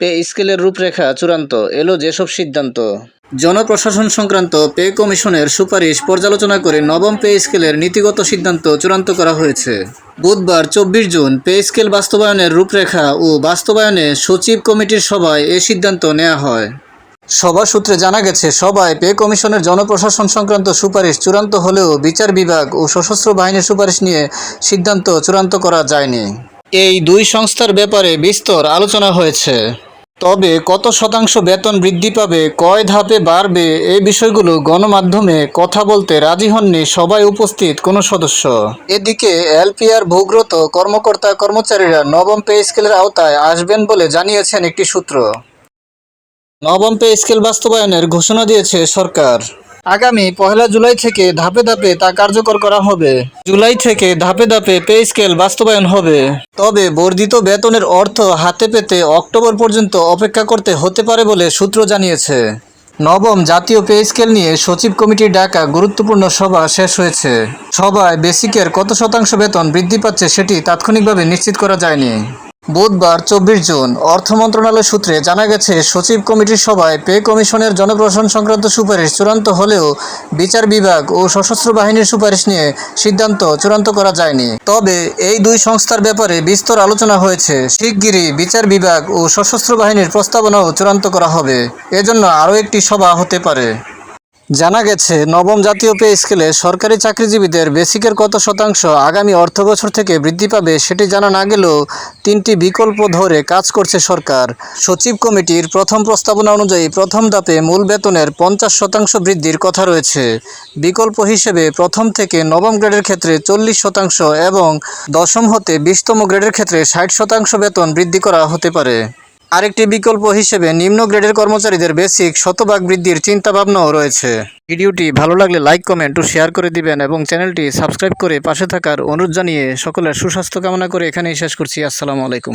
Pay স্কেলের রূপরেখা চূড়ান্ত, এলো যেসব সিদ্ধান্ত। জনপ্রশাসন সংক্রান্ত পে কমিশনের সুপারিশ পর্যালোচনা করে নবম পে স্কেলের নীতিগত সিদ্ধান্ত চূড়ান্ত করা হয়েছে। বুধবার 24 জুন পে স্কেল বাস্তবায়নের রূপরেখা ও বাস্তবায়নে সচিব কমিটির সভায় এ সিদ্ধান্ত নেওয়া হয়। সভা সূত্রে জানা গেছে, সভায় পে কমিশনের জনপ্রশাসন সংক্রান্ত সুপারিশ চূড়ান্ত হলেও বিচার বিভাগ ও সশস্ত্র বাহিনীর সুপারিশ নিয়ে সিদ্ধান্ত চূড়ান্ত করা যায়নি। এই দুই সংস্থার ব্যাপারে বিস্তর আলোচনা হয়েছে। তবে কত শতাংশ বেতন বৃদ্ধি পাবে, কয় ধাপে বাড়বে, এই বিষয়গুলো গণমাধ্যমে কথা বলতে রাজি হননি সভায় উপস্থিত কোনো সদস্য। এদিকে এলপিআর ভূগ্রত কর্মকর্তা কর্মচারীরা নবম পে স্কেলের আওতায় আসবেন বলে জানিয়েছেন একটি সূত্র। নবম পে স্কেল বাস্তবায়নের ঘোষণা দিয়েছে সরকার। আগামী 1 জুলাই থেকে ধাপে ধাপে তা কার্যকর করা হবে। জুলাই থেকে ধাপে ধাপে পে স্কেল বাস্তবায়ন হবে। তবে বর্ধিত বেতনের অর্থ হাতে পেতে অক্টোবর পর্যন্ত অপেক্ষা করতে হতে পারে বলে সূত্র জানিয়েছে। নবম জাতীয় পে স্কেল নিয়ে সচিব কমিটির ডাকা গুরুত্বপূর্ণ সভা শেষ হয়েছে। সভায় বেসিকের কত শতাংশ বেতন বৃদ্ধি পাচ্ছে সেটি তাৎক্ষণিকভাবে নিশ্চিত করা যায়নি। বুধবার 24 জুন অর্থ মন্ত্রণালয় সূত্রে জানা গেছে, সচিব কমিটির সভায় পে কমিশনের জনপ্রশাসন সংক্রান্ত সুপারিশ চূড়ান্ত হলেও বিচার বিভাগ ও সশস্ত্র বাহিনীর সুপারিশ নিয়ে সিদ্ধান্ত চূড়ান্ত করা যায়নি। তবে এই দুই সংস্থার ব্যাপারে বিস্তর আলোচনা হয়েছে। শিগগিরই বিচার বিভাগ ও সশস্ত্র বাহিনীর প্রস্তাবনাও চূড়ান্ত করা হবে। এজন্য আরও একটি সভা হতে পারে। জানা গেছে, নবম জাতীয় পে স্কেলে সরকারি চাকরিজীবীদের বেসিকের কত শতাংশ আগামী অর্থবছর থেকে বৃদ্ধি পাবে সেটি জানা না গেলেও 3টি বিকল্প ধরে কাজ করছে সরকার। সচিব কমিটির প্রথম প্রস্তাবনা অনুযায়ী প্রথম ধাপে মূল বেতনের 50% বৃদ্ধির কথা রয়েছে। বিকল্প হিসেবে প্রথম থেকে নবম গ্রেডের ক্ষেত্রে 40% এবং দশম হতে 20তম গ্রেডের ক্ষেত্রে 60% বেতন বৃদ্ধি করা হতে পারে। আরেকটি বিকল্প হিসেবে নিম্ন গ্রেডের কর্মচারীদের বেসিক শতভাগ বৃদ্ধির চিন্তাভাবনাও রয়েছে। ভিডিওটি ভালো লাগলে লাইক, কমেন্ট ও শেয়ার করে দিবেন এবং চ্যানেলটি সাবস্ক্রাইব করে পাশে থাকার অনুরোধ জানিয়ে সকলের সুস্বাস্থ্য কামনা করে এখানেই শেষ করছি। আসসালামু আলাইকুম।